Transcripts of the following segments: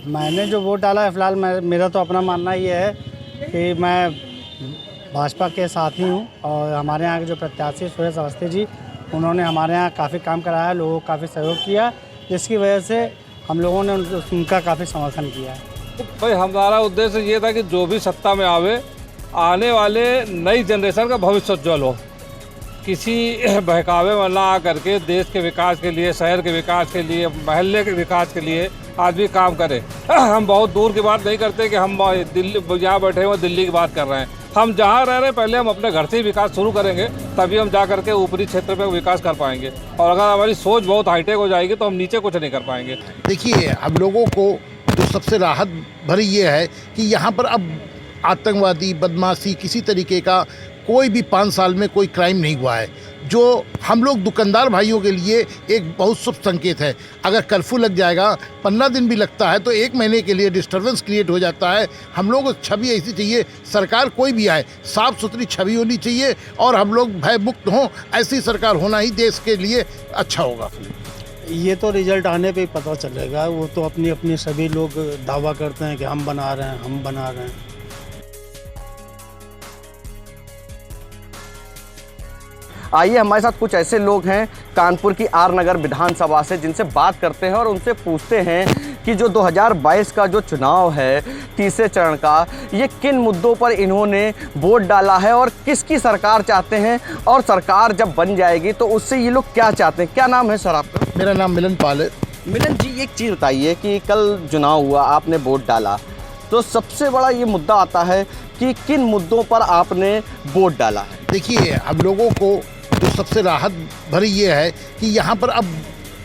मैंने जो वोट डाला है फ़िलहाल मेरा तो अपना मानना ये है कि मैं भाजपा के साथ ही हूँ और हमारे यहाँ के जो प्रत्याशी सुरेश अवस्थी जी, उन्होंने हमारे यहाँ काफ़ी काम कराया, लोगों को काफ़ी सहयोग किया, जिसकी वजह से हम लोगों ने उनका काफ़ी समर्थन किया है। भाई हमारा उद्देश्य ये था कि जो भी सत्ता में आवे, आने वाले नई जनरेशन का भविष्य उज्ज्वल हो, किसी बहकावे में ना आ करके देश के विकास के लिए, शहर के विकास के लिए, महल्ले के विकास के लिए आदमी काम करे। हम बहुत दूर की बात नहीं करते कि हम दिल्ली जहाँ बैठे हुए दिल्ली की बात कर रहे हैं। हम जहाँ रह रहे हैं पहले हम अपने घर से ही विकास शुरू करेंगे, तभी हम जा करके ऊपरी क्षेत्र में विकास कर पाएंगे। और अगर हमारी सोच बहुत हाईटेक हो जाएगी तो हम नीचे कुछ नहीं कर पाएंगे। देखिए, हम लोगों को जो सबसे राहत भरी ये है कि यहाँ पर अब आतंकवादी, बदमाशी, किसी तरीके का कोई भी 5 साल में कोई क्राइम नहीं हुआ है, जो हम लोग दुकानदार भाइयों के लिए एक बहुत शुभ संकेत है। अगर कर्फ्यू लग जाएगा, 15 दिन भी लगता है, तो 1 महीने के लिए डिस्टर्बेंस क्रिएट हो जाता है। हम लोग को छवि ऐसी चाहिए, सरकार कोई भी आए साफ़ सुथरी छवि होनी चाहिए और हम लोग भय मुक्त हों। ऐसी सरकार होना ही देश के लिए अच्छा होगा। ये तो रिजल्ट आने पे ही पता चलेगा। वो तो अपनी अपनी सभी लोग दावा करते हैं कि हम बना रहे हैं, हम बना रहे हैं। आइए हमारे साथ कुछ ऐसे लोग हैं कानपुर की आर नगर विधानसभा से, जिनसे बात करते हैं और उनसे पूछते हैं कि जो 2022 का जो चुनाव है तीसरे चरण का, ये किन मुद्दों पर इन्होंने वोट डाला है और किसकी सरकार चाहते हैं, और सरकार जब बन जाएगी तो उससे ये लोग क्या चाहते हैं। क्या नाम है सर आपका? मेरा नाम मिलन पाल है। मिलन जी, एक चीज़ बताइए कि कल चुनाव हुआ, आपने वोट डाला, तो सबसे बड़ा ये मुद्दा आता है कि किन मुद्दों पर आपने वोट डाला है। देखिए, हम लोगों को जो सबसे राहत भरी ये है कि यहाँ पर अब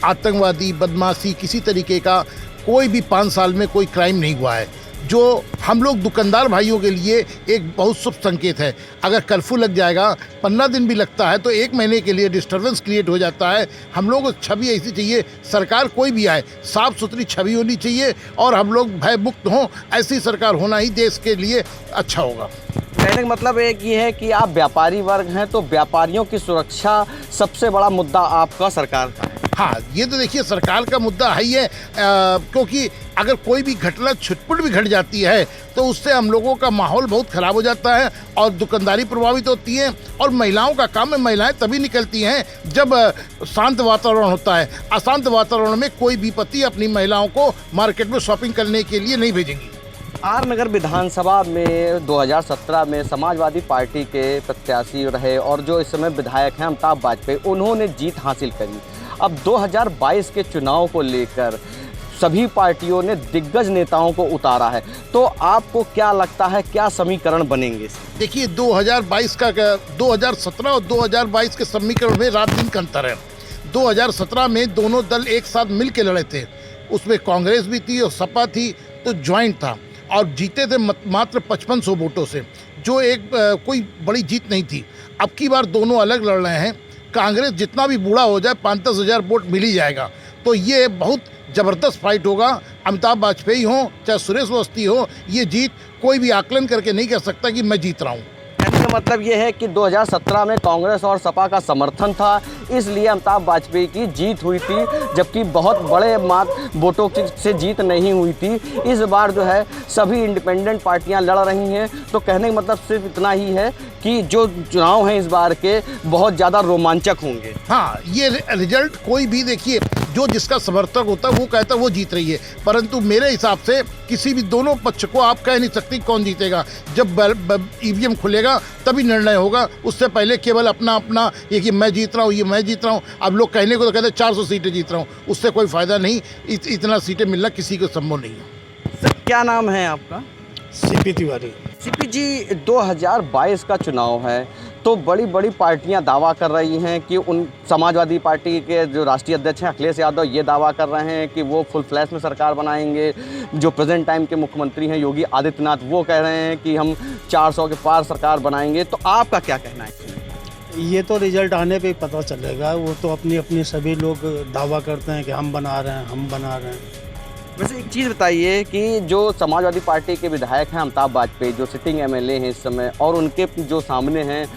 आतंकवादी, बदमाशी, किसी तरीके का कोई भी 5 साल में कोई क्राइम नहीं हुआ है, जो हम लोग दुकानदार भाइयों के लिए एक बहुत शुभ संकेत है। अगर कर्फ्यू लग जाएगा, 15 दिन भी लगता है, तो 1 महीने के लिए डिस्टर्बेंस क्रिएट हो जाता है। हम लोग को छवि ऐसी चाहिए, सरकार कोई भी आए साफ़ सुथरी छवि होनी चाहिए और हम लोग भय मुक्त हों। ऐसी सरकार होना ही देश के लिए अच्छा होगा। कहने का मतलब एक ये है कि आप व्यापारी वर्ग हैं, तो व्यापारियों की सुरक्षा सबसे बड़ा मुद्दा आपका सरकार का है। हाँ, ये तो देखिए सरकार का मुद्दा है ही है, क्योंकि अगर कोई भी घटना छुटपुट भी घट जाती है तो उससे हम लोगों का माहौल बहुत ख़राब हो जाता है और दुकानदारी प्रभावित होती है। और महिलाओं का काम है, महिलाएं तभी निकलती हैं जब शांत वातावरण होता है। अशांत वातावरण में कोई भी पति अपनी महिलाओं को मार्केट में शॉपिंग करने के लिए नहीं भेजेंगी। आर नगर विधानसभा में 2017 में समाजवादी पार्टी के प्रत्याशी रहे और जो इस समय विधायक हैं अमिताभ वाजपेयी, उन्होंने जीत हासिल करी। अब 2022 के चुनाव को लेकर सभी पार्टियों ने दिग्गज नेताओं को उतारा है, तो आपको क्या लगता है क्या समीकरण बनेंगे? देखिए, 2017 और 2022 के समीकरण में रात दिन का अंतर है। 2017 में दोनों दल एक साथ मिल के लड़े थे, उसमें कांग्रेस भी थी और सपा थी, तो ज्वाइंट था और जीते थे मात्र 5500 वोटों से, जो एक कोई बड़ी जीत नहीं थी। अब की बार दोनों अलग लड़ रहे हैं। कांग्रेस जितना भी बूढ़ा हो जाए 5-10 हज़ार वोट मिल ही जाएगा, तो ये बहुत ज़बरदस्त फाइट होगा। अमिताभ वाजपेयी हो चाहे सुरेश अवस्थी हो, ये जीत कोई भी आकलन करके नहीं कह सकता कि मैं जीत रहा हूँ। कहने का मतलब ये है कि 2017 में कांग्रेस और सपा का समर्थन था, इसलिए अमिताभ वाजपेयी की जीत हुई थी, जबकि बहुत बड़े वोटों से जीत नहीं हुई थी। इस बार जो है सभी इंडिपेंडेंट पार्टियां लड़ रही हैं, तो कहने का मतलब सिर्फ इतना ही है कि जो चुनाव हैं इस बार के बहुत ज़्यादा रोमांचक होंगे। हाँ, ये रिजल्ट कोई भी देखिए, जो जिसका समर्थक होता है वो कहता है वो जीत रही है, परंतु मेरे हिसाब से किसी भी दोनों पक्ष को आप कह नहीं सकते कौन जीतेगा। जब ईवीएम खुलेगा तभी निर्णय होगा, उससे पहले केवल अपना अपना ये कि मैं जीत रहा हूँ, ये मैं जीत रहा हूँ। अब लोग कहने को तो कहते हैं 400 सीटें जीत रहा हूँ, उससे कोई फ़ायदा नहीं। इतना सीटें मिलना किसी को संभव नहीं है। सर, क्या नाम है आपका? सीपी तिवारी। सीपी जी, 2022 का चुनाव है, तो बड़ी बड़ी पार्टियां दावा कर रही हैं कि उन समाजवादी पार्टी के जो राष्ट्रीय अध्यक्ष हैं अखिलेश यादव, ये दावा कर रहे हैं कि वो फुल फ्लैश में सरकार बनाएंगे। जो प्रेजेंट टाइम के मुख्यमंत्री हैं योगी आदित्यनाथ, वो कह रहे हैं कि हम 400 के पार सरकार बनाएंगे। तो आपका क्या कहना है? ये तो रिजल्ट आने पे ही पता चलेगा। वो तो अपनी अपनी सभी लोग दावा करते हैं कि हम बना रहे हैं, हम बना रहे हैं। वैसे एक चीज़ बताइए कि जो समाजवादी पार्टी के विधायक हैं अमिताभ वाजपेयी, जो सिटिंग एमएलए हैं इस समय, और उनके जो सामने हैं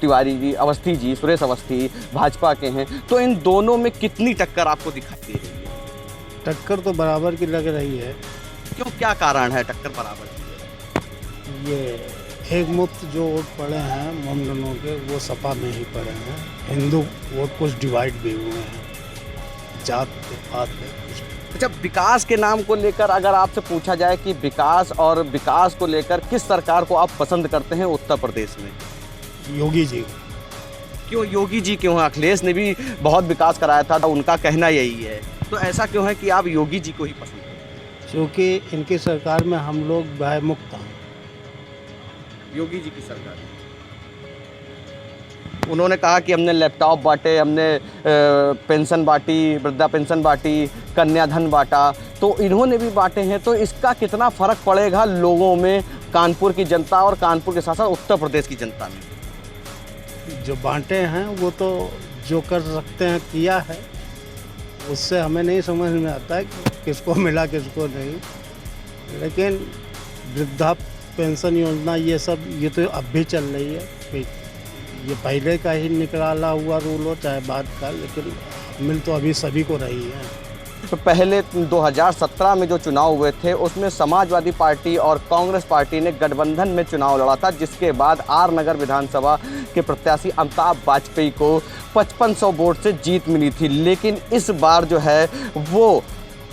तिवारी जी, अवस्थी जी, सुरेश अवस्थी भाजपा के हैं, तो इन दोनों में कितनी टक्कर आपको दिखाई दे रही है? टक्कर तो बराबर की लग रही है। क्यों, क्या कारण है टक्कर बराबर की? ये एक मुफ्त जो वोट पड़े हैं हम दोनों के, वो सपा में ही पड़े हैं। हिंदू वोट कुछ डिवाइड भी हुए हैं, जात पात में कुछ। अच्छा, विकास के नाम को लेकर अगर आपसे पूछा जाए कि विकास को लेकर किस सरकार को आप पसंद करते हैं उत्तर प्रदेश में? योगी जी। क्यों योगी जी क्यों? अखिलेश ने भी बहुत विकास कराया था, उनका कहना यही है, तो ऐसा क्यों है कि आप योगी जी को ही पसंद करते हैं? क्योंकि इनकी सरकार में हम लोग भय मुक्त हैं। योगी जी की सरकार, उन्होंने कहा कि हमने लैपटॉप बांटे, हमने पेंशन बांटी, वृद्धा पेंशन बांटी, कन्याधन बांटा, तो इन्होंने भी बांटे हैं। तो इसका कितना फ़र्क पड़ेगा लोगों में, कानपुर की जनता और कानपुर के साथ साथ उत्तर प्रदेश की जनता में? जो बांटे हैं वो तो जो कर सकते हैं किया है, उससे हमें नहीं समझ में आता है कि किसको मिला किसको नहीं। लेकिन वृद्धा पेंशन योजना ये सब ये तो अब भी चल रही है, ये पहले का ही निकाला हुआ रूल हो चाहे बाद का, लेकिन मिल तो अभी सभी को रही है। तो पहले 2017 में जो चुनाव हुए थे उसमें समाजवादी पार्टी और कांग्रेस पार्टी ने गठबंधन में चुनाव लड़ा था, जिसके बाद आर नगर विधानसभा के प्रत्याशी अमिताभ वाजपेयी को 5500 वोट से जीत मिली थी। लेकिन इस बार जो है वो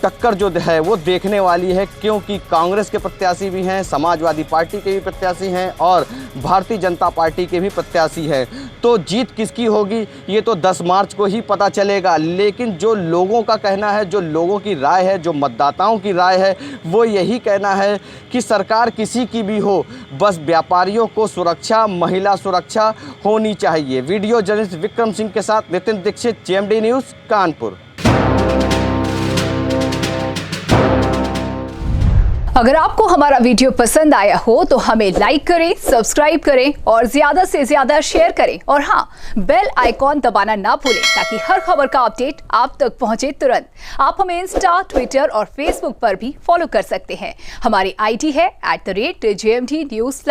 टक्कर जो है वो देखने वाली है, क्योंकि कांग्रेस के प्रत्याशी भी हैं, समाजवादी पार्टी के भी प्रत्याशी हैं और भारतीय जनता पार्टी के भी प्रत्याशी हैं। तो जीत किसकी होगी ये तो 10 मार्च को ही पता चलेगा। लेकिन जो लोगों का कहना है, जो लोगों की राय है, जो मतदाताओं की राय है, वो यही कहना है कि सरकार किसी की भी हो, बस व्यापारियों को सुरक्षा, महिला सुरक्षा होनी चाहिए। वीडियो जर्नलिस्ट विक्रम सिंह के साथ नितिन दीक्षित, GMD न्यूज़, कानपुर। अगर आपको हमारा वीडियो पसंद आया हो तो हमें लाइक करें, सब्सक्राइब करें और ज्यादा से ज्यादा शेयर करें। और हाँ, बेल आइकॉन दबाना ना भूलें ताकि हर खबर का अपडेट आप तक पहुंचे तुरंत। आप हमें इंस्टा, ट्विटर और फेसबुक पर भी फॉलो कर सकते हैं। हमारी ID है @GMD News